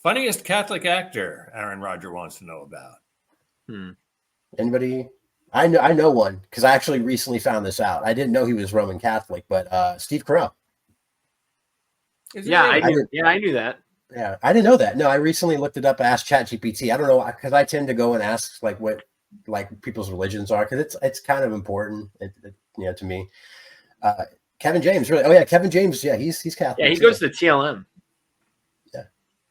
Funniest Catholic actor Aaron Roger wants to know about. Anybody? I know one because I actually recently found this out. I didn't know he was Roman Catholic, but Steve Carell. I knew that. Yeah, I didn't know that. No, I recently looked it up. Asked ChatGPT. I don't know because I tend to go and ask like what like people's religions are because it's kind of important, to me. Kevin James, really? Oh yeah, Kevin James. Yeah, he's Catholic. Yeah, he goes to TLM. Yeah,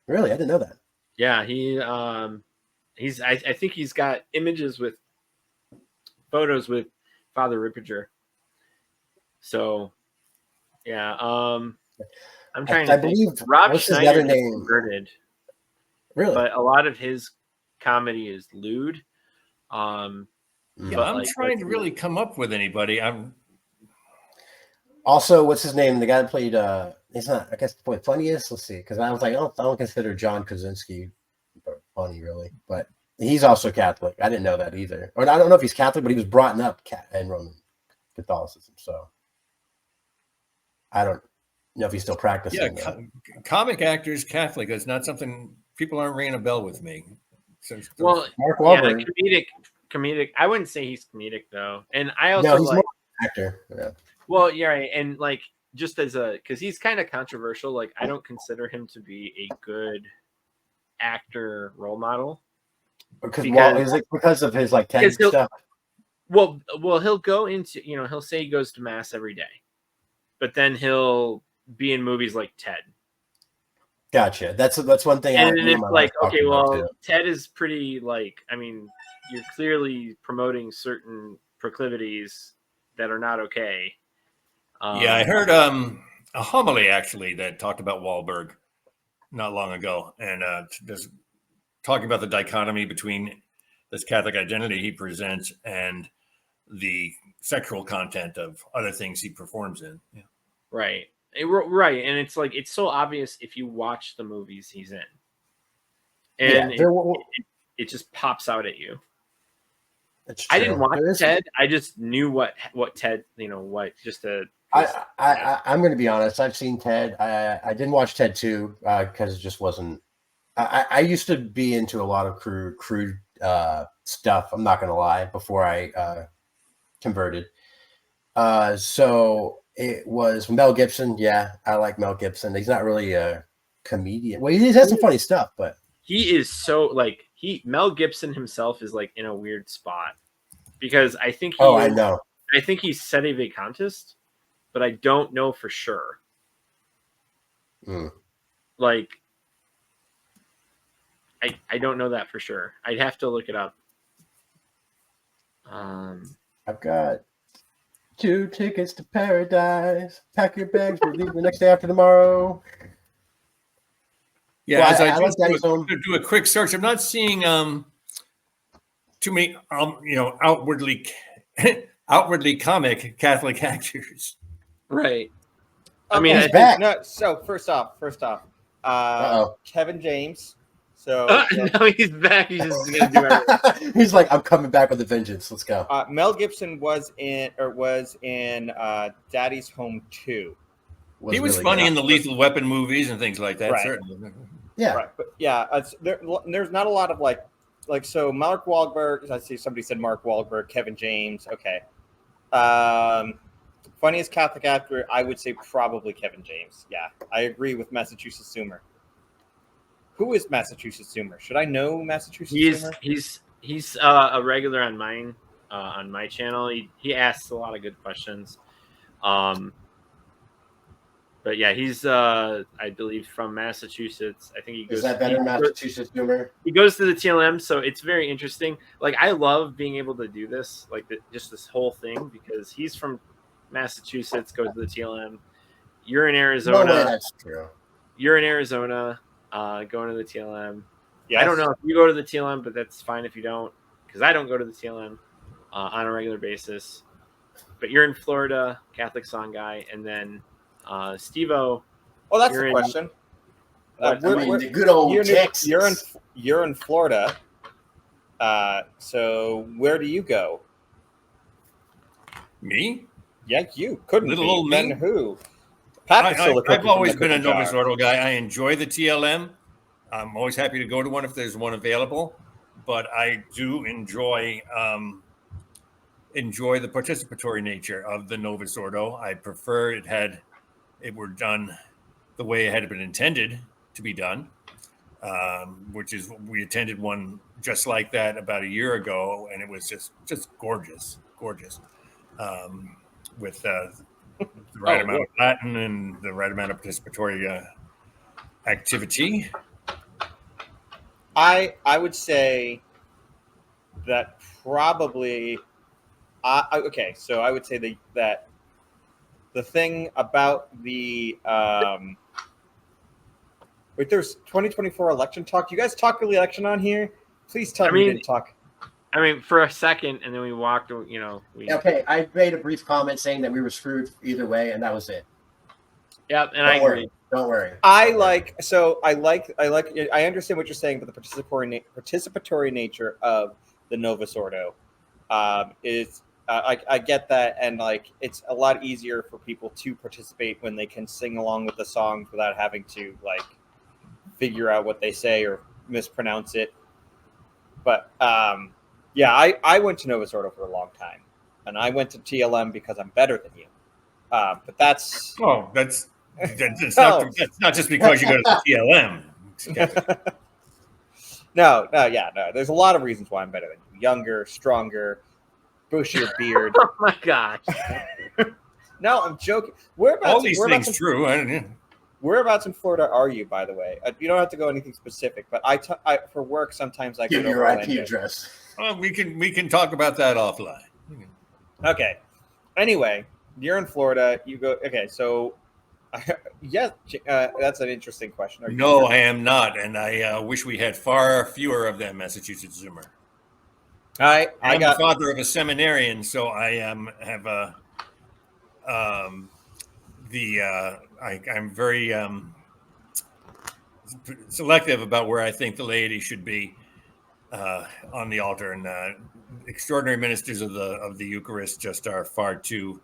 really? I didn't know that. Yeah, he's. I think he's got photos with Father Rippiger. So, yeah. I'm trying to believe Rob Schneider is converted. Really? But a lot of his comedy is lewd. I'm trying to really come up with anybody. Also, what's his name? The guy that played he's not, I guess, the funniest. Let's see, because I was like, I don't consider John Krasinski funny really, but he's also Catholic. I didn't know that either. Or I don't know if he's Catholic, but he was brought up in Roman Catholicism. So I don't know if he's still practicing. Yeah, comic actors Catholic is not something people aren't ringing a bell with me. Well, Mark Wahlberg. Comedic. I wouldn't say he's comedic though, and I also he's more an actor. Yeah. Well, yeah, right, and like just because he's kind of controversial. Like I don't consider him to be a good actor role model. Because of his like TED stuff. Well, he'll go into he'll say he goes to mass every day, but then he'll be in movies like Ted. Gotcha. That's one thing. And it's like, okay, well, Ted is pretty like. I mean, you're clearly promoting certain proclivities that are not okay. Yeah, I heard a homily actually that talked about Wahlberg not long ago, and just talking about the dichotomy between this Catholic identity he presents and the sexual content of other things he performs in. Yeah. Right. Right. And it's like, it's so obvious if you watch the movies he's in. And it just pops out at you. I didn't watch Ted. I just knew what Ted, I'm going to be honest. I've seen Ted. I didn't watch Ted 2 because it just wasn't. I used to be into a lot of crude stuff. I'm not going to lie. Before I converted, so it was Mel Gibson. Yeah, I like Mel Gibson. He's not really a comedian. Well, he has some funny stuff, but he is so like Mel Gibson himself is like in a weird spot because I think I know. I think he's sede vacantist, but I don't know for sure. Like, I don't know that for sure. I'd have to look it up. I've got 2 tickets to paradise. Pack your bags. We're leaving the next day after tomorrow. Yeah, well, as I just do a quick search, I'm not seeing too many outwardly comic Catholic actors. Right. I mean, he's back. No, so first off, Kevin James. So no, he's back. He's just gonna do everything. He's like, I'm coming back with a vengeance. Let's go. Mel Gibson was in Daddy's Home 2. He was really funny in the Lethal Weapon movies and things like that. Right. Certainly. Yeah. Right. But yeah, there's not a lot of like so Mark Wahlberg. I see somebody said Mark Wahlberg, Kevin James. Okay. Funniest Catholic actor, I would say probably Kevin James. Yeah, I agree with Massachusetts Zoomer. Who is Massachusetts Zoomer? Should I know Massachusetts Zoomer? He's a regular on mine on my channel. He asks a lot of good questions. But yeah, he's I believe from Massachusetts. I think he goes. Is that better, Massachusetts Zoomer? He goes to the TLM, so it's very interesting. Like I love being able to do this, like just this whole thing, because he's from Massachusetts, goes to the TLM. You're in Arizona. No way, that's true. You're in Arizona, going to the TLM. Yes. I don't know if you go to the TLM, but that's fine if you don't, because I don't go to the TLM on a regular basis. But you're in Florida, Catholic song guy, and then Steve-O. Oh, that's the question. The good old Texas. You're in Florida. So where do you go? Me? Yeah, you couldn't. Little old man. Who? I've always been a Novus Ordo guy. I enjoy the TLM, I'm always happy to go to one if there's one available, but I do enjoy the participatory nature of the Novus Ordo. I prefer it were done the way it had been intended to be done, which is we attended one just like that about a year ago, and it was just gorgeous, with the right amount of Latin and the right amount of participatory activity. I would say that probably. Okay, so I would say that the thing about the wait, there's 2024 election talk. You guys talk election on here? Please tell me you didn't talk. I mean, for a second, and then we walked. Okay, I made a brief comment saying that we were screwed either way, and that was it. Yeah, and I agree. Don't worry. I understand what you're saying, but the participatory nature of the Novus Ordo is I get that, and like it's a lot easier for people to participate when they can sing along with the songs without having to like figure out what they say or mispronounce it. But yeah, I went to Novus Ordo for a long time, and I went to TLM because I'm better than you. But that's that's not just because you go to the TLM. No. There's a lot of reasons why I'm better than you. Younger, stronger, bushier beard. Oh my gosh. No, I'm joking. All these things true. I don't know. Whereabouts in Florida are you, by the way? You don't have to go anything specific, but I for work sometimes I give go to your IP address. Well, we can talk about that offline. Okay. Anyway, you're in Florida. You go. Okay, so yeah, that's an interesting question. No, I am not, and I wish we had far fewer of them, Massachusetts Zoomer. I'm the father of a seminarian, so I have a I'm very selective about where I think the laity should be on the altar, and extraordinary ministers of the Eucharist just are far too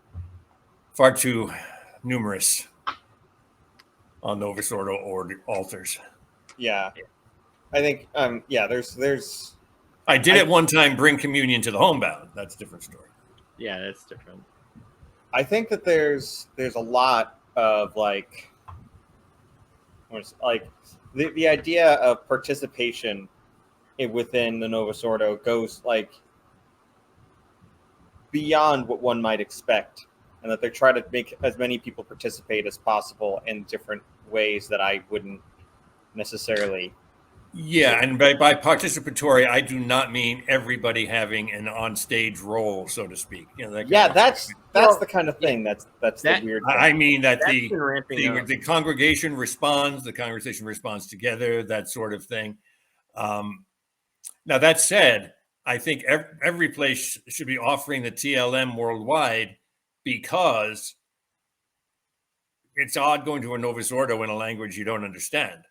numerous on Novus Ordo altars. Yeah, I think there's. I did at one time bring communion to the homebound. That's a different story. Yeah, that's different. I think that there's a lot of like the idea of participation within the Novus Ordo goes like beyond what one might expect, and that they try to make as many people participate as possible in different ways that I wouldn't necessarily. Yeah, and by participatory, I do not mean everybody having an on-stage role, so to speak. That's the kind of thing that's the weird thing. I mean that the congregation responds, the congregation responds together, that sort of thing. Now, that said, I think every place should be offering the TLM worldwide, because it's odd going to a Novus Ordo in a language you don't understand.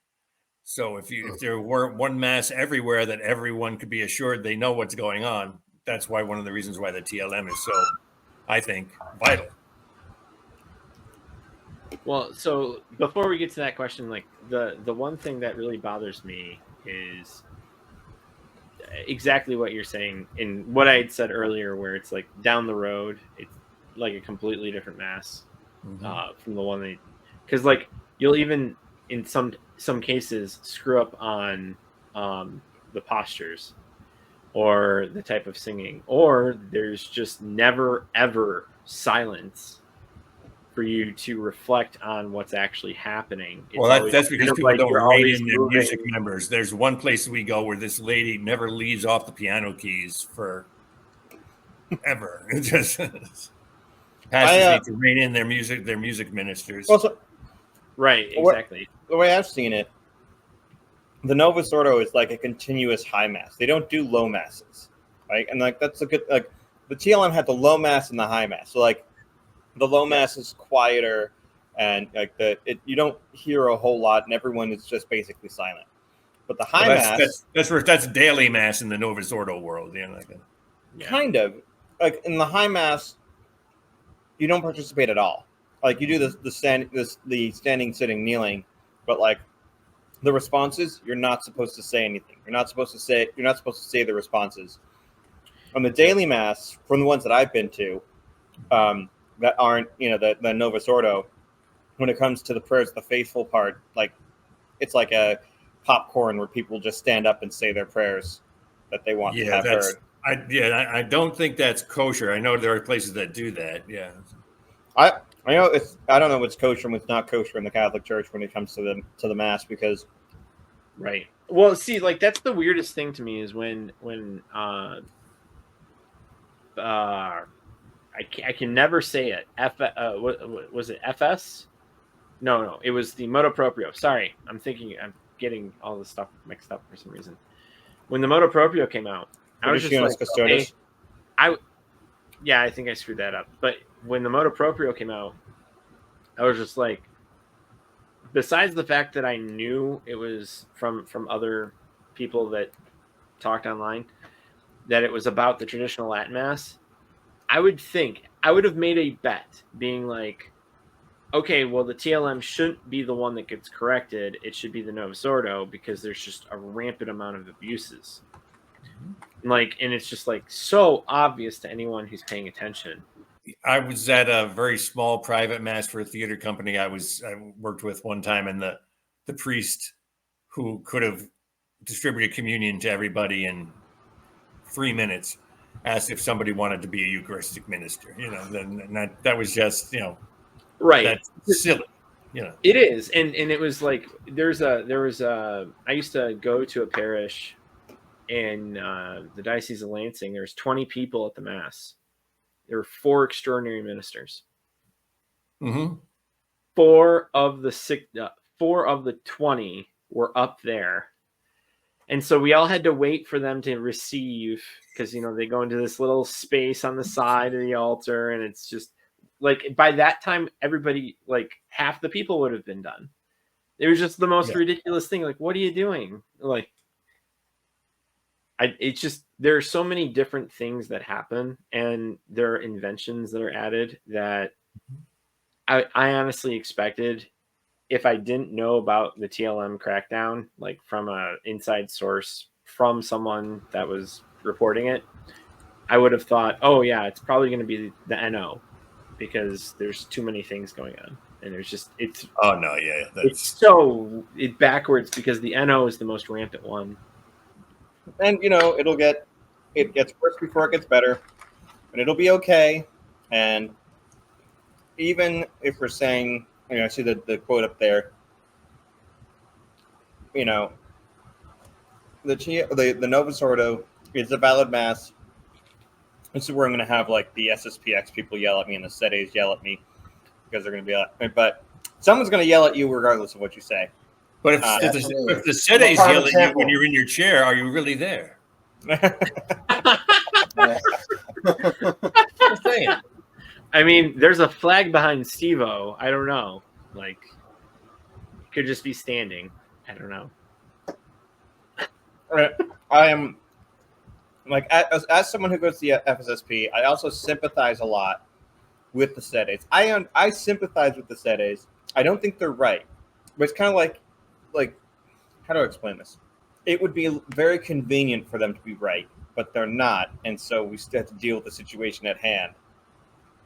So if there were one mass everywhere that everyone could be assured they know what's going on, that's why one of the reasons why the TLM is so, I think, vital. Well, so before we get to that question, like the one thing that really bothers me is exactly what you're saying in what I had said earlier, where it's like down the road, it's like a completely different mass from the one because like you'll even in some cases screw up on the postures or the type of singing, or there's just never ever silence for you to reflect on what's actually happening. It's well, that's because people don't rein in their music members. There's one place we go where this lady never leaves off the piano keys for ever. It just pastors need to rein in their music ministers. Also, right, exactly. The way I've seen it, the Novus Ordo is like a continuous high mass. They don't do low masses, right? And like that's a good like the TLM had the low mass and the high mass. So like the low mass is quieter, and like you don't hear a whole lot, and everyone is just basically silent. But the high mass that's daily mass in the Novus Ordo world, kind of like in the high mass, you don't participate at all. Like you do the standing, sitting, kneeling, but like the responses, you're not supposed to say anything. You're not supposed to say the responses. On the daily mass, from the ones that I've been to, that aren't, the Novus Ordo, when it comes to the prayers of the faithful part, like it's like a popcorn where people just stand up and say their prayers that they want to have heard. I don't think that's kosher. I know there are places that do that. Yeah. I know I don't know what's kosher and what's not kosher in the Catholic Church when it comes to the mass, because right. Well, see, like that's the weirdest thing to me is when I can never say it. What was it? FS? No, it was the motu proprio. Sorry, I'm getting all this stuff mixed up for some reason. When the motu proprio came out, I was just like, okay, I think I screwed that up. But when the motu proprio came out, I was just like, besides the fact that I knew it was from other people that talked online, that it was about the traditional Latin Mass, I would have made a bet being like, okay, well, the TLM shouldn't be the one that gets corrected. It should be the Novus Ordo because there's just a rampant amount of abuses. And it's just like so obvious to anyone who's paying attention. I was at a very small private mass for a theater company I worked with one time, and the priest who could have distributed communion to everybody in 3 minutes asked if somebody wanted to be a Eucharistic minister. Then that was just right. That's silly. It is, and it was like I used to go to a parish in the Diocese of Lansing. There's 20 people at the mass. There were 4 extraordinary ministers. Mm-hmm. 4 of the 20 were up there, and so we all had to wait for them to receive, because they go into this little space on the side of the altar, and it's just like by that time everybody, like half the people would have been done. It was just the most ridiculous thing. Like, what are you doing? Like, it's just, there are so many different things that happen, and there are inventions that are added that I honestly expected, if I didn't know about the TLM crackdown, like from an inside source from someone that was reporting it, I would have thought, oh yeah, it's probably going to be the NO, because there's too many things going on, and it's oh no, yeah, it's so backwards, because the NO is the most rampant one. And it gets worse before it gets better, but it'll be okay. And even if we're saying, I see the quote up there, the Novus Ordo is a valid mass. This is where I'm going to have like the SSPX people yell at me and the SEDEs yell at me, because they're going to be like, but someone's going to yell at you regardless of what you say. But if the SEDEs yell at you when you're in your chair, are you really there? I mean, there's a flag behind Steve-O. I don't know. Like, it could just be standing. I don't know. I am, like, as someone who goes to the FSSP, I also sympathize a lot with the SEDEs. I sympathize with the SEDEs. I don't think they're right, but it's kind of like, how do I explain this? It would be very convenient for them to be right, but they're not, and so we still have to deal with the situation at hand.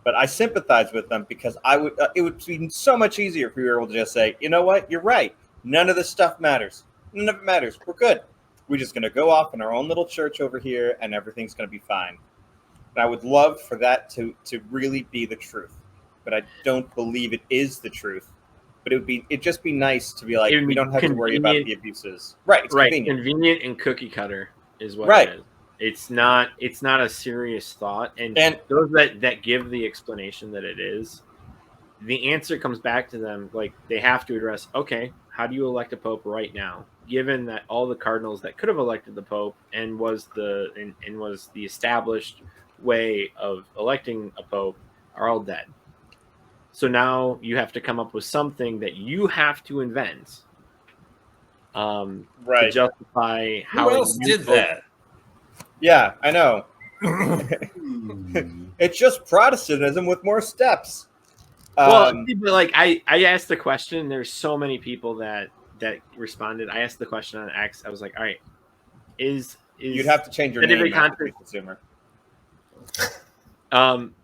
But I sympathize with them, because it would be so much easier if we were able to just say, you know what, you're right. None of this stuff matters. None of it matters. We're good. We're just going to go off in our own little church over here, and everything's going to be fine. And I would love for that to really be the truth, but I don't believe it is the truth. But it'd just be nice to be like, we don't have to worry about the abuses. Right. It's right. Convenient And cookie cutter is what it is. It's not a serious thought. And those that give the explanation that it is, the answer comes back to them. Like, they have to address, okay, how do you elect a pope right now? Given that all the cardinals that could have elected the pope and was the established way of electing a pope are all dead. So now you have to come up with something that you have to invent to justify how. Who else did that? Yeah, I know. It's just Protestantism with more steps. Well, like I asked the question. There's so many people that that responded. I asked the question on X. I was like, all right, is you'd have to change your name, Consumer.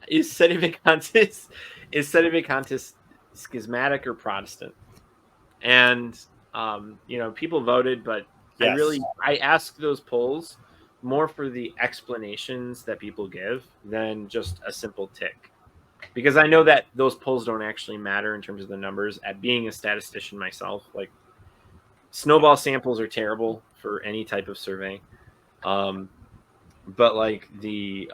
Is Sedevacantis schismatic or Protestant? And people voted, but yes. I ask those polls more for the explanations that people give than just a simple tick, because I know that those polls don't actually matter in terms of the numbers. At being a statistician myself, like, snowball samples are terrible for any type of survey, but like the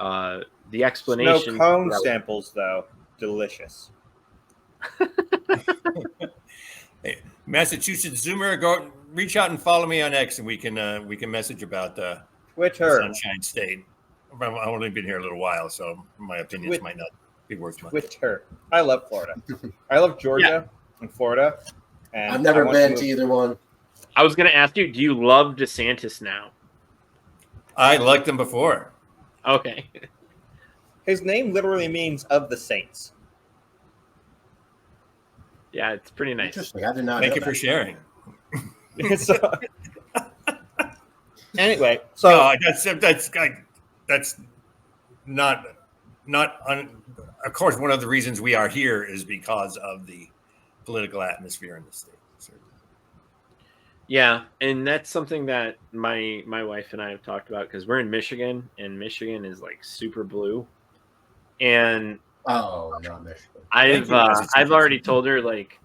explanation. Snow cone samples, though, delicious. Hey, Massachusetts Zoomer, go reach out and follow me on X, and we can message about Twitter. Sunshine State. I've only been here a little while, so my opinions might not be worth much. Twitter. I love Florida. I love Georgia and Florida. And I've never been to either one. I was going to ask you, do you love DeSantis now? I liked him before. Okay. His name literally means of the saints. Yeah, it's pretty nice. Interesting. I did not. Thank you for sharing. Anyway, so no, that's not of course, one of the reasons we are here is because of the political atmosphere in the state. Yeah, and that's something that my wife and I have talked about, because we're in Michigan, and Michigan is like super blue. And not Michigan. I've already told her, like,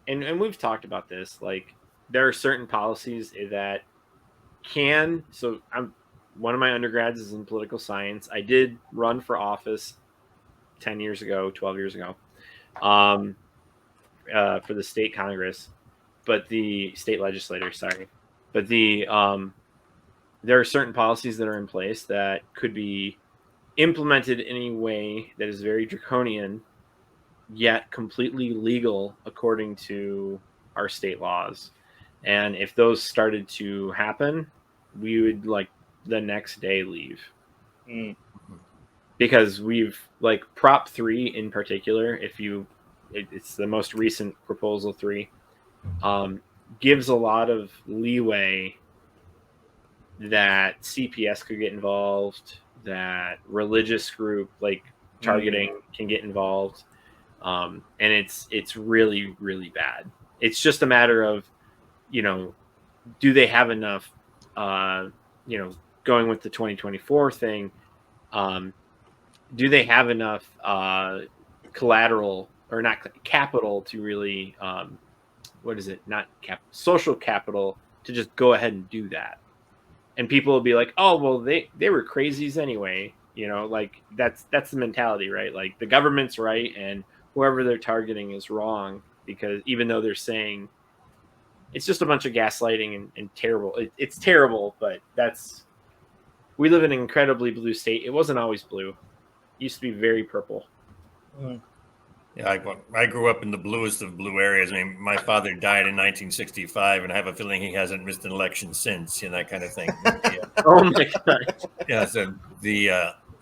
and we've talked about this, like, there are certain policies that can. So one of my undergrads is in political science. I did run for office 12 years ago, for the state Congress, but the state legislature, sorry. But there are certain policies that are in place that could be implemented in a way that is very draconian, yet completely legal according to our state laws. And if those started to happen, we would, like, the next day leave. Because we've, like, Prop 3 in particular, it's the most recent Proposal 3, gives a lot of leeway that CPS could get involved, that religious group, like, targeting can get involved. And it's really, really bad. It's just a matter of, do they have enough, going with the 2024 thing, do they have enough collateral, or not capital, to really, social capital to just go ahead and do that? And people will be like, oh, well, they were crazies anyway. Like, that's the mentality, right? Like, the government's right, and whoever they're targeting is wrong, because even though they're saying it's just a bunch of gaslighting and terrible, it's terrible, but we live in an incredibly blue state. It wasn't always blue. It used to be very purple. Yeah, I grew up in the bluest of blue areas. I mean, my father died in 1965, and I have a feeling he hasn't missed an election since, that kind of thing. Yeah. Oh my God. Yeah.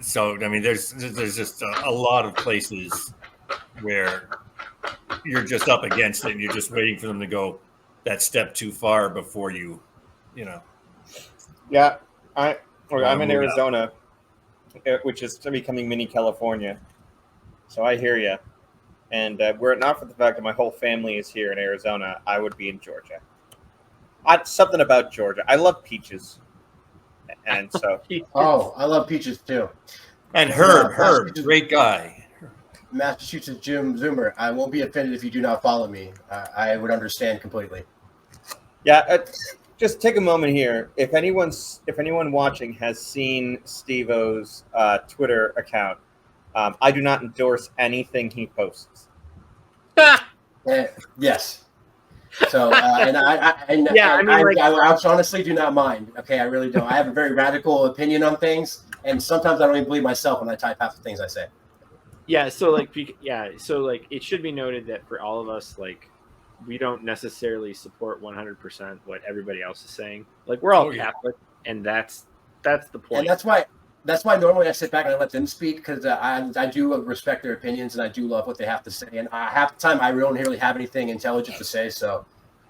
So I mean, there's just a lot of places where you're just up against it, and you're just waiting for them to go that step too far before you. Yeah, I'm in Arizona, which is becoming mini California. So I hear you. And were it not for the fact that my whole family is here in Arizona, I would be in Georgia. Something about Georgia. I love peaches. And so. I love peaches too. And Herb, great guy. Massachusetts Jim Zoomer, I won't be offended if you do not follow me. I would understand completely. Yeah, just take a moment here. If anyone watching has seen Steve-O's Twitter account, I do not endorse anything he posts. Yes. So, I honestly do not mind. Okay, I really don't. I have a very radical opinion on things, and sometimes I don't even believe myself when I type half the things I say. Yeah. So it should be noted that for all of us, like, we don't necessarily support 100% what everybody else is saying. Like, we're all Catholic, and that's the point. And that's why normally I sit back and I let them speak, because I do respect their opinions, and I do love what they have to say. And half the time I don't really have anything intelligent to say. So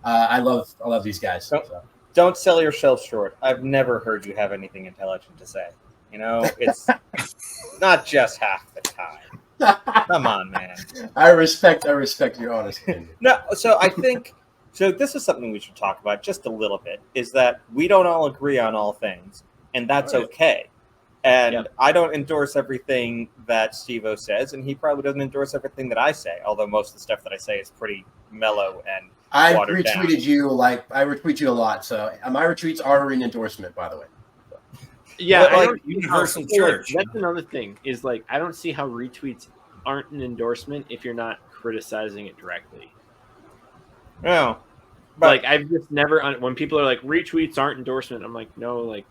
I love these guys. Don't sell yourself short. I've never heard you have anything intelligent to say. It's not just half the time. Come on, man. I respect your honest opinion. No, so I think this is something we should talk about just a little bit, is that we don't all agree on all things, and that's okay. And I don't endorse everything that Steve-O says, and he probably doesn't endorse everything that I say, although most of the stuff that I say is pretty mellow and watered down. I retweet you a lot, so my retweets are an endorsement, by the way. Yeah, like Universal Church. That's another thing, is like I don't see how retweets aren't an endorsement if you're not criticizing it directly. No. But like I've just never, when people are like retweets aren't endorsement, I'm like, no, like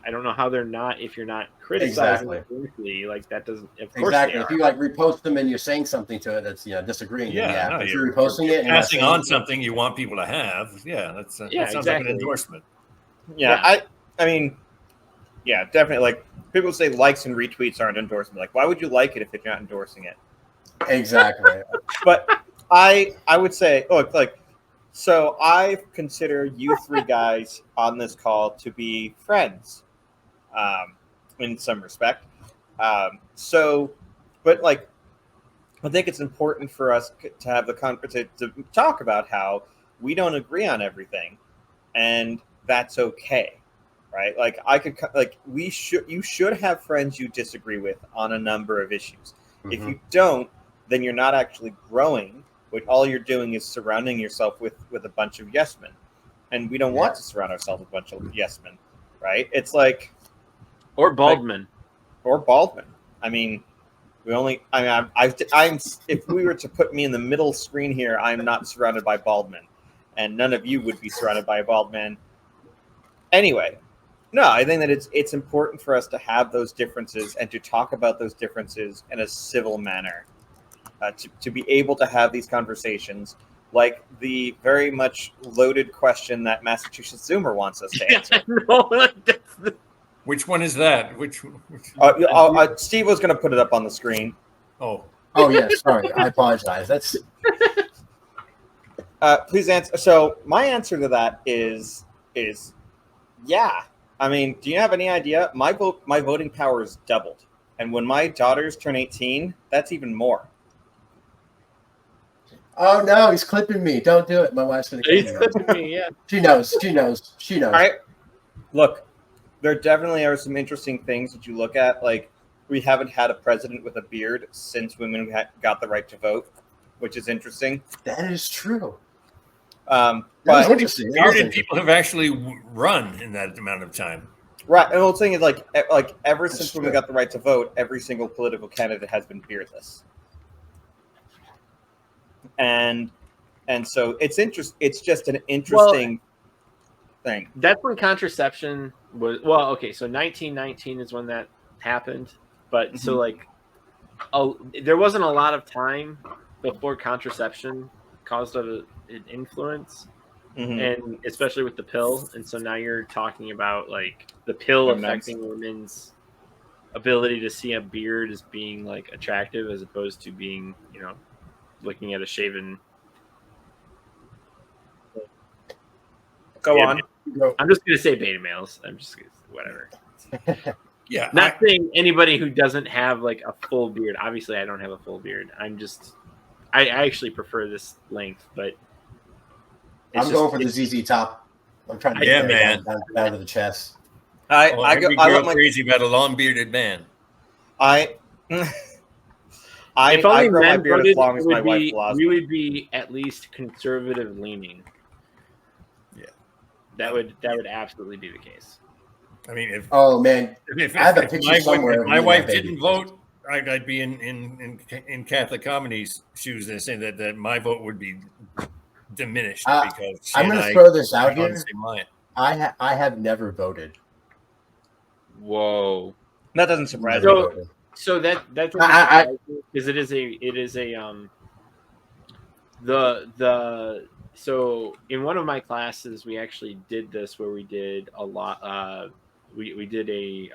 I don't know how they're not if you're not criticizing it directly. Like that doesn't. Of course if you like repost them and you're saying something to it that's disagreeing. If you're reposting it and passing on something you want people to have, that sounds like an endorsement. Yeah. I mean, yeah, definitely. Like people say, likes and retweets aren't endorsement. Like, why would you like it if you're not endorsing it? Exactly. But I would say, so I consider you three guys on this call to be friends, in some respect. But like, I think it's important for us to have the conversation to talk about how we don't agree on everything, and that's okay, right? Like you should have friends you disagree with on a number of issues. Mm-hmm. If you don't, then you're not actually growing. But all you're doing is surrounding yourself with a bunch of yes men, and we don't want to surround ourselves with a bunch of yes men, right? It's like, or bald men, I mean, I'm if we were to put me in the middle screen here, I'm not surrounded by bald men, and none of you would be surrounded by a bald man. Anyway, no, I think that it's important for us to have those differences and to talk about those differences in a civil manner. To be able to have these conversations, like the very much loaded question that Massachusetts Zoomer wants us to answer. Which one is that? Which Steve was going to put it up on the screen. Oh yes. Sorry, I apologize. That's. Please answer. So my answer to that is yeah. I mean, do you have any idea? My voting power is doubled, and when my daughters turn 18, that's even more. Oh no, he's clipping me. Don't do it. My wife's gonna clip me. He's clipping me, yeah. She knows. All right. Look, there definitely are some interesting things that you look at. Like, we haven't had a president with a beard since women got the right to vote, which is interesting. That is true. But bearded people have actually run in that amount of time. Right. And the whole thing is like ever since women got the right to vote, every single political candidate has been beardless. And so it's just an interesting thing. That's when contraception was. Well, okay, so 1919 is when that happened, but so like, there wasn't a lot of time before contraception caused an influence, and especially with the pill. And so now you're talking about like the pill affecting women's ability to see a beard as being like attractive, as opposed to being, looking at a shaven. Go on. I'm just gonna say beta males. I'm just whatever. Yeah. Not saying anybody who doesn't have like a full beard. Obviously, I don't have a full beard. I actually prefer this length, but I'm going for the ZZ top. I'm trying to get down to the chest. Every girl crazy about a long bearded man. If only grow my men beard voted, as long as my wife allows we me. would be at least conservative leaning. Yeah, that would absolutely be the case. I mean, if I have a picture somewhere. If my wife didn't vote, I'd be in Catholic Community's shoes and saying that my vote would be diminished because I'm going to throw this out here. I have never voted. Whoa, that doesn't surprise me. So that's because it is a so in one of my classes we actually did this where we did a lot we did a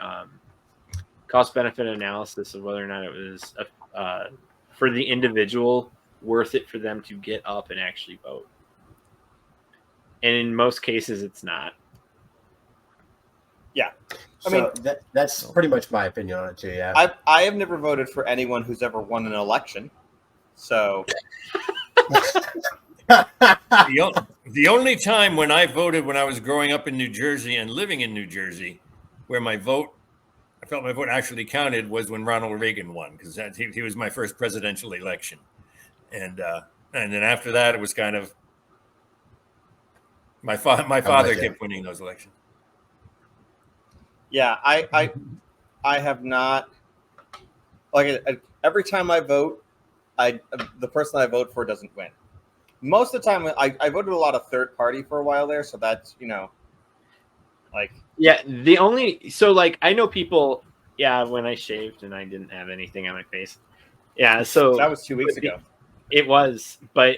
cost benefit analysis of whether or not it was for the individual worth it for them to get up and actually vote. And in most cases, it's not. Yeah. I mean, that's pretty much my opinion on it too. Yeah. I have never voted for anyone who's ever won an election. So the only time when I voted when I was growing up in New Jersey and living in New Jersey, where I felt my vote actually counted, was when Ronald Reagan won, because he was my first presidential election, and then after that it was kind of my father kept winning those elections. Yeah, I have not, like, every time I vote, the person I vote for doesn't win. Most of the time, I voted a lot of third party for a while there, so that's, like. Yeah, I know people, when I shaved and I didn't have anything on my face. Yeah, so that was 2 weeks ago. It was, but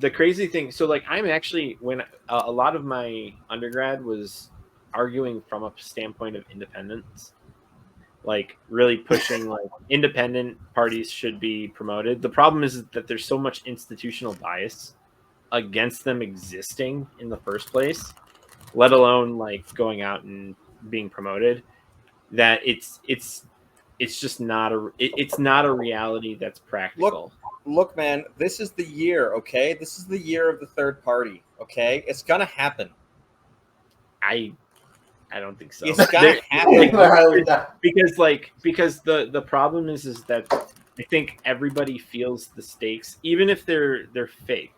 the crazy thing, so like I'm actually, when a lot of my undergrad was arguing from a standpoint of independence, like really pushing like independent parties should be promoted. The problem is that there's so much institutional bias against them existing in the first place, let alone like going out and being promoted, that it's just not a reality that's practical. Look, man, this is the year, okay? This is the year of the third party, okay? It's gonna happen. I don't think so. It's gonna happen. because the problem is that I think everybody feels the stakes, even if they're fake.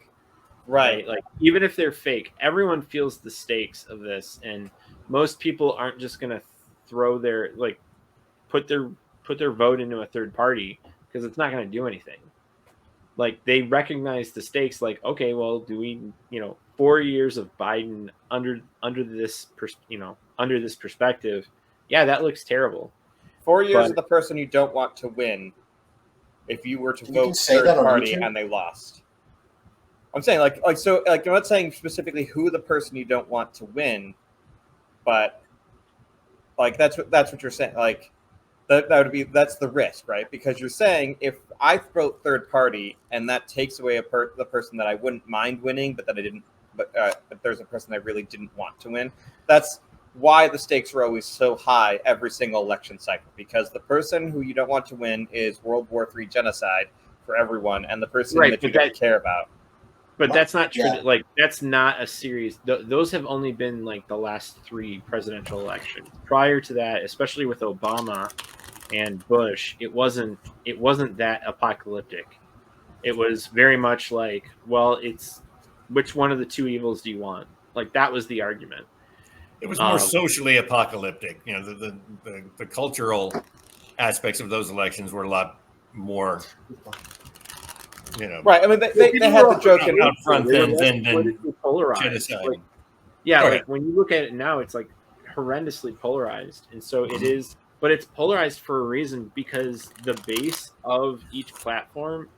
Right. Like even if they're fake, everyone feels the stakes of this, and most people aren't just gonna throw their put their vote into a third party because it's not gonna do anything. Like they recognize the stakes. Like, okay, well, do we, 4 years of Biden under this perspective? Yeah, that looks terrible. 4 years of the person you don't want to win. If you were to vote third party and they lost, I'm saying so I'm not saying specifically who the person you don't want to win, but like that's what you're saying. Like that's the risk, right? Because you're saying if I vote third party and that takes away the person that I wouldn't mind winning, but there's a person I really didn't want to win. That's why the stakes are always so high every single election cycle, because the person who you don't want to win is World War III genocide for everyone, and the person that you don't care about. But that's not true. Yeah. Like that's not a series. Those have only been like the last 3 presidential elections. Prior to that, especially with Obama and Bush, it wasn't that apocalyptic. It was very much like, well, it's which one of the 2 evils do you want? Like that was the argument. It was more socially apocalyptic. The cultural aspects of those elections were a lot more. Right. I mean, they had the joke out front than polarized. Genocide. Like when you look at it now, it's like horrendously polarized, and so it is. But it's polarized for a reason, because the base of each platform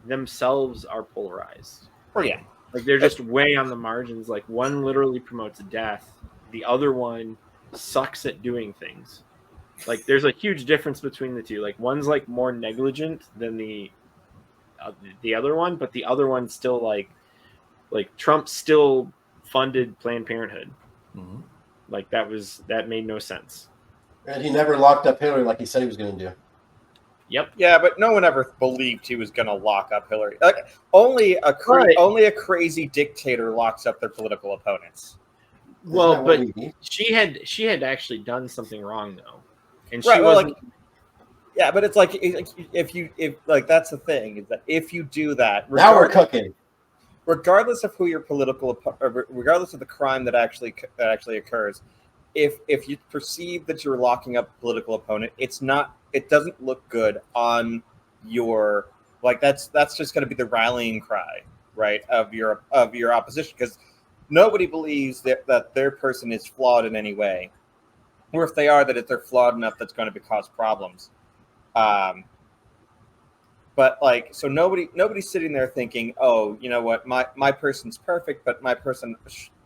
themselves are polarized. Oh yeah, like they're just way on the margins. Like one literally promotes death, the other one sucks at doing things. Like there's a huge difference between the two. Like one's like more negligent than the other one, but the other one still like Trump still funded Planned Parenthood. Mm-hmm. Like that made no sense. And he never locked up Hillary like he said he was going to do. Yep. Yeah, but no one ever believed he was going to lock up Hillary. Like only a crazy dictator locks up their political opponents. Well, but she had actually done something wrong though, and she wasn't. Yeah, but it's like if that's the thing, is that if you do that, now we're cooking. Regardless of who your regardless of the crime that actually occurs, if you perceive that you're locking up a political opponent, it doesn't look good on your that's just going to be the rallying cry, right, of your opposition, because nobody believes that their person is flawed in any way, or if they are, that if they're flawed enough, that's going to cause problems. But so nobody's sitting there thinking, oh, you know what, my person's perfect, but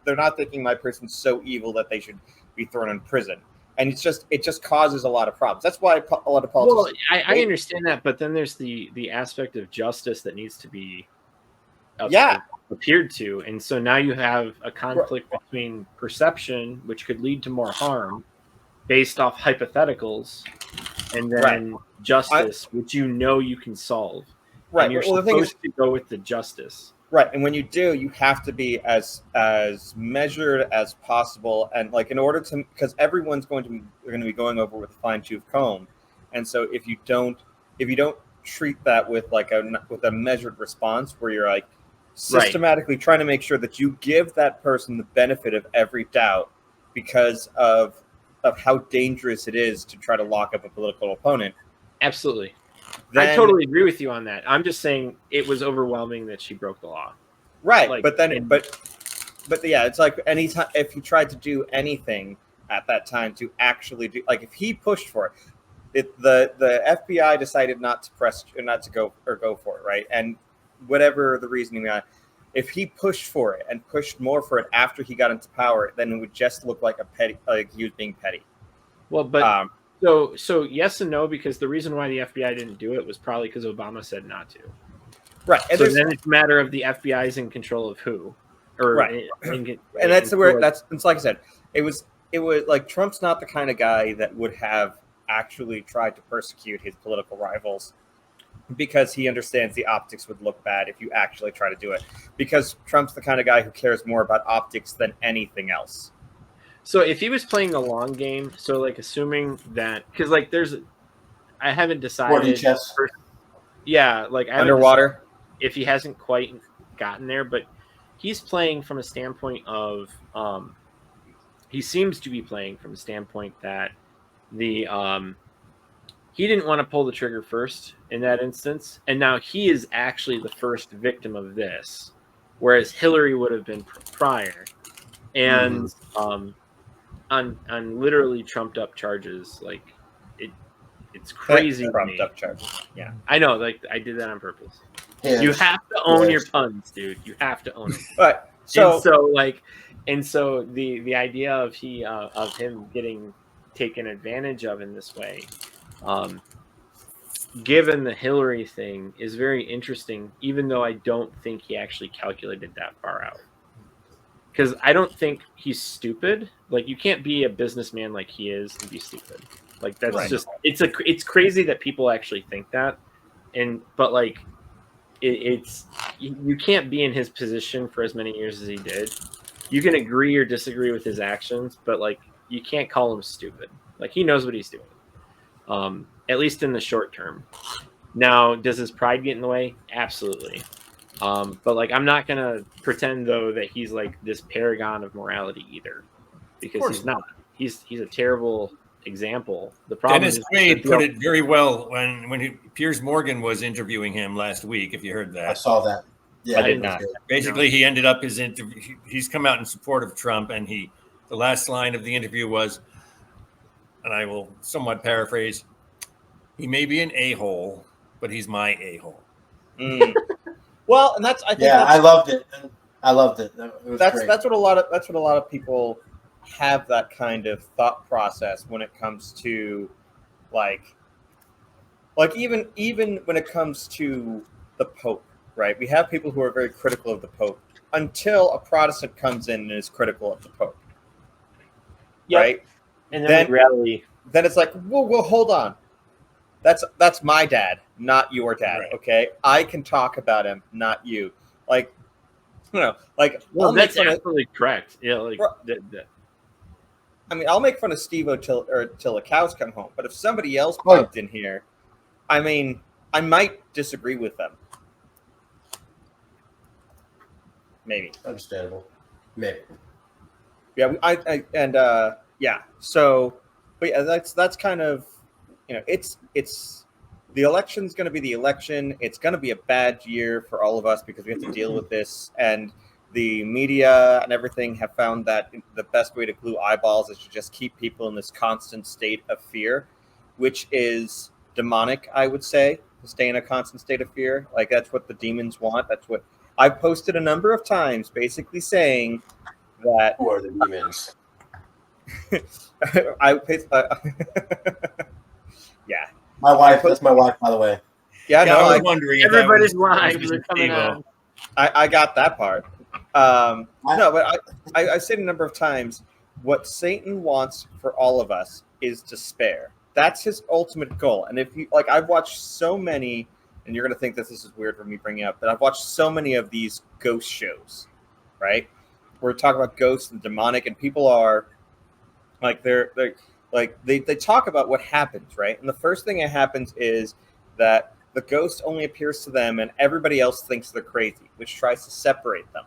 they're not thinking my person's so evil that they should be thrown in prison. And it just causes a lot of problems. That's why a lot of politicians. Well, I understand that, but then there's the aspect of justice that needs to be. appeared to. And so now you have a conflict between perception, which could lead to more harm based off hypotheticals, and then justice, which you can solve. Right. And you're supposed to go with the justice. Right. And when you do, you have to be as measured as possible. And like in order to, because everyone's going to be going over with a fine-tooth comb. And so if you don't treat that with with a measured response where you're like systematically trying to make sure that you give that person the benefit of every doubt because of how dangerous it is to try to lock up a political opponent. Absolutely. I totally agree with you on that. I'm just saying it was overwhelming that she broke the law. Right. But yeah, it's like anytime if he tried to do anything at that time to actually do, like if he pushed for it, the FBI decided not to go for it, right? And whatever the reasoning behind, if he pushed for it and pushed more for it after he got into power, then it would just look like he was being petty. Well, but so yes and no, because the reason why the FBI didn't do it was probably because Obama said not to. Right. And so then it's a matter of the FBI is in control of who, or right. And that's where it's like I said, it was like Trump's not the kind of guy that would have actually tried to persecute his political rivals because he understands the optics would look bad if you actually try to do it, because Trump's the kind of guy who cares more about optics than anything else. So if he was playing the long game, so like assuming that, because like I haven't decided. Yeah, like underwater. If he hasn't quite gotten there, but he's playing from a standpoint of, he seems to be playing from a standpoint that he didn't want to pull the trigger first in that instance, and now he is actually the first victim of this, whereas Hillary would have been prior, and on literally trumped up charges. Like it's crazy. Trumped up charges. Yeah, I know. Like I did that on purpose. Yes. You have to own your puns, dude. You have to own it. But so the idea of him getting taken advantage of in this way, given the Hillary thing, is very interesting. Even though I don't think he actually calculated that far out. Because I don't think he's stupid. Like you can't be a businessman like he is and be stupid. Like that's just it's crazy that people actually think that, but like it's you can't be in his position for as many years as he did. You can agree or disagree with his actions, but like you can't call him stupid. Like he knows what he's doing, at least in the short term. Now, does his pride get in the way? Absolutely. But like, I'm not gonna pretend though that he's like this paragon of morality either, because he's not. He's a terrible example. The problem Dennis Quaid put it very well when Piers Morgan was interviewing him last week. If you heard that, I saw that. Yeah, I did not. Basically, he ended up his interview. He's come out in support of Trump, and the last line of the interview was, and I will somewhat paraphrase, "He may be an a-hole, but he's my a-hole." Well, and I loved it. I loved it. That's what a lot of people have, that kind of thought process when it comes to like even when it comes to the Pope, right? We have people who are very critical of the Pope until a Protestant comes in and is critical of the Pope. Yep. Right? And then it's like, well, hold on. That's my dad, not your dad. Right. Okay, I can talk about him, not you. Like, well, that's absolutely correct. Yeah, like I mean, I'll make fun of Steve-O till the cows come home. But if somebody else popped in here, I mean, I might disagree with them. Maybe. Understandable. Maybe. Yeah. So, but yeah, that's kind of. It's the election's going to be the election. It's going to be a bad year for all of us because we have to deal with this. And the media and everything have found that the best way to glue eyeballs is to just keep people in this constant state of fear, which is demonic, I would say, to stay in a constant state of fear. Like that's what the demons want. That's what I've posted a number of times basically saying that. Who are the demons? Yeah, my wife. That's my wife, by the way. Yeah, I was wondering. Everybody's lives are coming out. I got that part. No, but I've said a number of times, what Satan wants for all of us is despair. That's his ultimate goal. And if you like, I've watched so many, and you're gonna think this is weird for me bringing up, but I've watched so many of these ghost shows, right? We're talking about ghosts and demonic, and people are like they talk about what happens, right? And the first thing that happens is that the ghost only appears to them, and everybody else thinks they're crazy, which tries to separate them,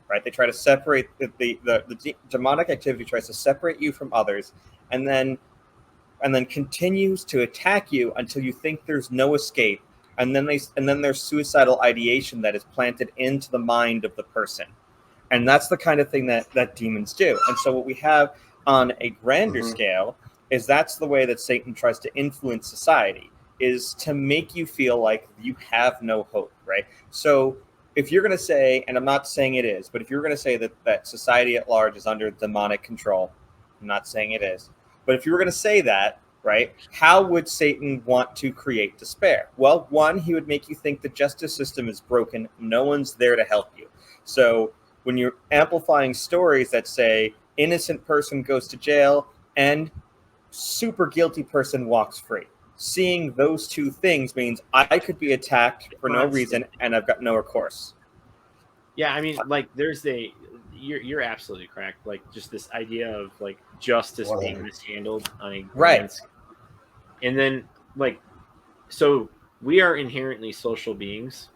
right? They try to separate the demonic activity tries to separate you from others, and then continues to attack you until you think there's no escape, and then there's suicidal ideation that is planted into the mind of the person, and that's the kind of thing that demons do. And so what we have on a grander scale is that's the way that Satan tries to influence society, is to make you feel like you have no hope, right? So if you're going to say, and I'm not saying it is, but if you're going to say that society at large is under demonic control, I'm not saying it is, but if you were going to say that, right, how would Satan want to create despair? Well, one, he would make you think the justice system is broken. No one's there to help you. So when you're amplifying stories that say innocent person goes to jail and super guilty person walks free, seeing those two things means I could be attacked for no reason and I've got no recourse. Yeah, I mean, like, you're absolutely correct. Like, just this idea of like justice being mishandled on a right, and then like, so we are inherently social beings,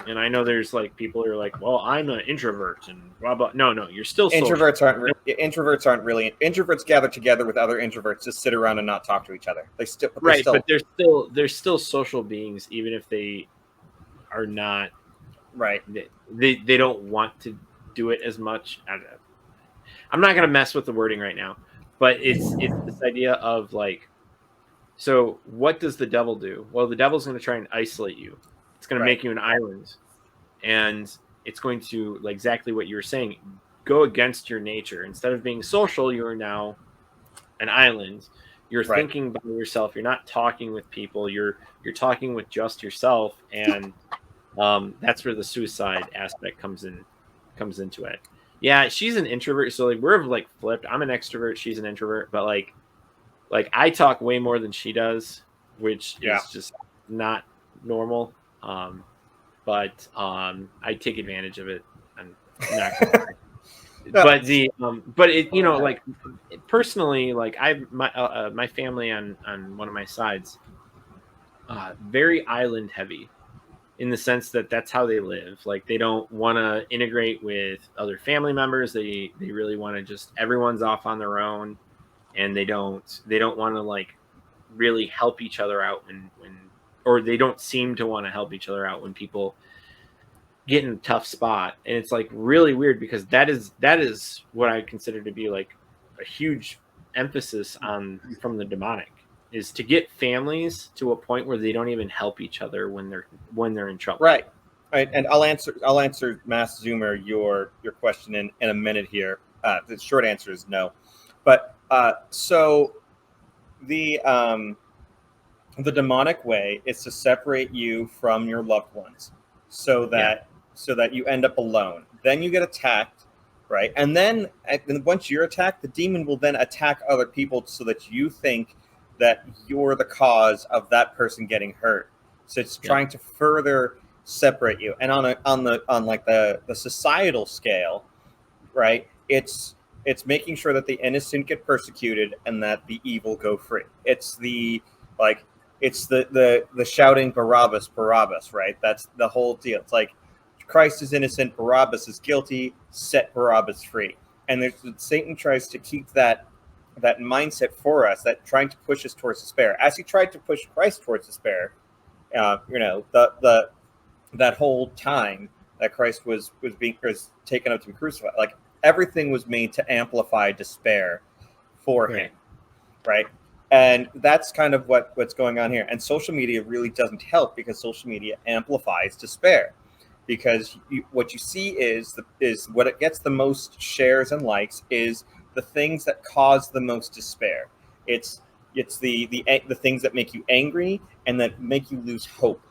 and I know there's like people who are like, well, I'm an introvert and blah blah. No, you're still introverts aren't really introverts gather together with other introverts to sit around and not talk to each other. But they're still social beings, even if they are not right. They don't want to do it as much. I'm not going to mess with the wording right now, but it's this idea of like, so what does the devil do? Well, the devil's going to try and isolate you. It's going to make you an island, and it's going to, like exactly what you were saying, go against your nature. Instead of being social, you are now an island. You're thinking by yourself. You're not talking with people. You're talking with just yourself, and that's where the suicide aspect comes into it. Yeah, she's an introvert, so like we're like flipped. I'm an extrovert, she's an introvert, but like I talk way more than she does, which is just not normal. But I take advantage of it. I'm not gonna but but it, you know, like personally, like my family on one of my sides, very island heavy, in the sense that that's how they live. Like they don't want to integrate with other family members. They really want to just, everyone's off on their own, and they don't want to like really help each other out when or they don't seem to want to help each other out when people get in a tough spot. And it's like really weird, because that is what I consider to be like a huge emphasis on from the demonic, is to get families to a point where they don't even help each other when they're in trouble. Right. And I'll answer Mass Zoomer your question in a minute here. The short answer is no. But so the demonic way is to separate you from your loved ones, so that you end up alone. Then you get attacked, right? And then once you're attacked, the demon will then attack other people so that you think that you're the cause of that person getting hurt. So it's trying to further separate you. And on the societal scale, right? It's making sure that the innocent get persecuted and that the evil go free. It's the shouting Barabbas, Barabbas, right? That's the whole deal. It's like Christ is innocent, Barabbas is guilty, set Barabbas free. And Satan tries to keep that mindset for us, that trying to push us towards despair, as he tried to push Christ towards despair. That whole time that Christ was taken up to be crucified, like everything was made to amplify despair for him, right? And that's kind of what's going on here. And social media really doesn't help, because social media amplifies despair, because what you see is what it gets the most shares and likes is the things that cause the most despair. It's the things that make you angry and that make you lose hope.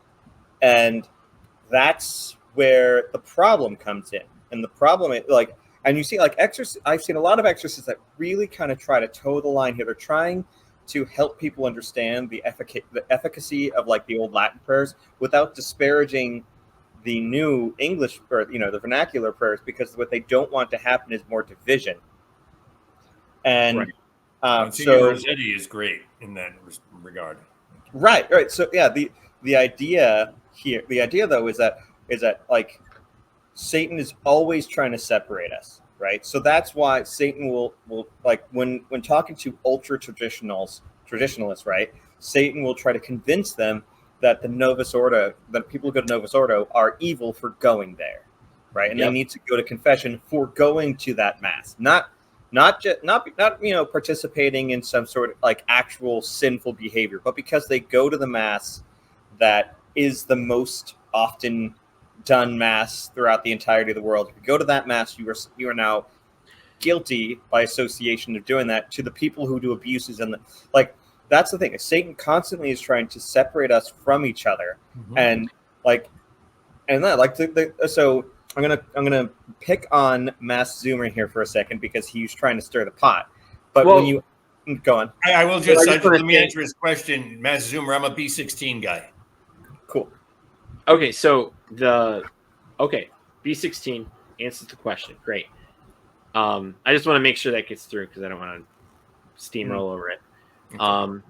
And that's where the problem comes in. And the problem is, like, and you see, like, I've seen a lot of exorcists that really kind of try to toe the line here. They're trying to help people understand the efficacy of, like, the old Latin prayers without disparaging the new English, or, you know, the vernacular prayers, because what they don't want to happen is more division. And so Rossetti is great in that regard. Right. So yeah, the idea though is that like Satan is always trying to separate us, right? So that's why Satan will like when talking to ultra traditionalists, right? Satan will try to convince them that the Novus Ordo, that people who go to Novus Ordo are evil for going there, right? And they need to go to confession for going to that mass, not you know, participating in some sort of like actual sinful behavior, but because they go to the mass that is the most often done mass throughout the entirety of the world. If you go to that mass, you are now guilty by association of doing that to the people who do abuses. And like, that's the thing. Satan constantly is trying to separate us from each other. And like, and that like so I'm gonna pick on Mass Zoomer here for a second because he's trying to stir the pot. But when you go on, I will just let me answer his question. Mass Zoomer, I'm a B16 guy. Cool. Okay, so B16 answers the question. Great. I just want to make sure that gets through because I don't want to steamroll over it. Okay.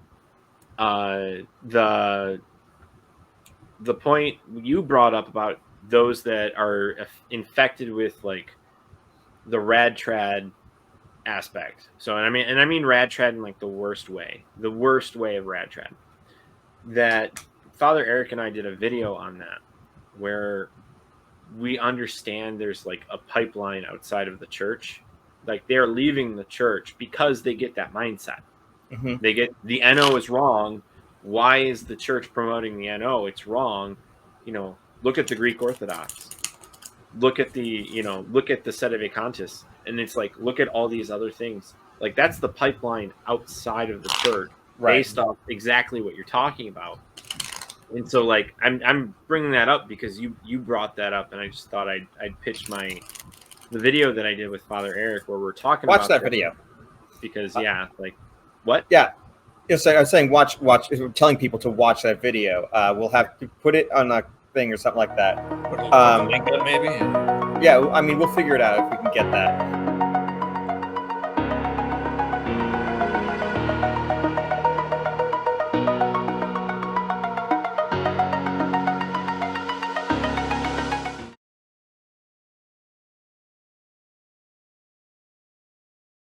The point you brought up about those that are infected with like the rad trad aspect. So, and I mean rad trad in like the worst way of rad trad. That Father Eric and I did a video on that where we understand there's like a pipeline outside of the church. Like they're leaving the church because they get that mindset. They get the NO is wrong. Why is the church promoting the NO? It's wrong. You know, look at the Greek Orthodox. Look at the Sedevacantists. And it's like, look at all these other things. Like that's the pipeline outside of the church, based off exactly what you're talking about. And so, like, I'm bringing that up because you brought that up, and I just thought I'd pitch the video that I did with Father Eric where we're talking about that video because like what? Yeah, so I was saying watch. We're telling people to watch that video. We'll have to put it on a thing or something like that. Link up maybe. Yeah, I mean we'll figure it out if we can get that.